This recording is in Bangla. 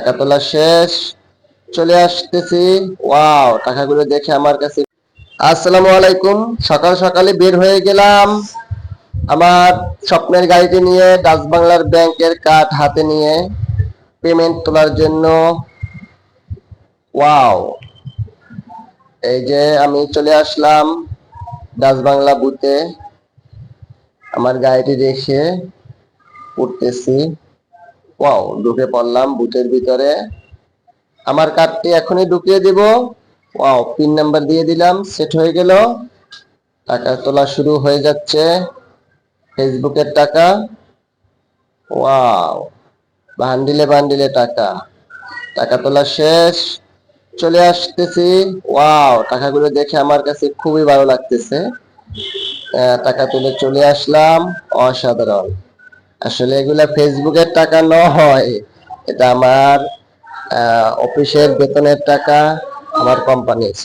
টাকা তোলা শেষ, চলে আসতেছি। ওয়াও, টাকাগুলো দেখে আমার কাছে। আসসালামু আলাইকুম। সকাল সকালে বের হয়ে গেলাম আমার স্বপ্নের গাড়িটি নিয়ে, ডাচ বাংলার ব্যাংকের কার্ড হাতে নিয়ে পেমেন্ট তোলার জন্য। ওয়াও, এই যে আমি চলে আসলাম ডাচ বাংলা বুথে। আমার গাড়িটি রেখে উঠতেছি। ওয়াও, ঢুকে পড়লাম বুথের ভিতরে। আমার কার্ডটি এখনই ঢুকিয়ে দিব। ওয়াও, পিন নাম্বার দিয়ে দিলাম, সেট হয়ে গেল। টাকা তোলা শুরু হয়ে যাচ্ছে, ফেসবুকের টাকা। ওয়াও, বান্ডিলে বান্ডিলে টাকা। টাকা তোলা শেষ, চলে আসতেছি। ওয়াও, টাকাগুলো দেখে আমার কাছে খুবই ভালো লাগতেছে। টাকা তুলে চলে আসলাম। অসাধারণ। আসলে এগুলা ফেসবুকের টাকা নয়, এটা আমার অফিসের বেতনের টাকা, আমার কোম্পানির।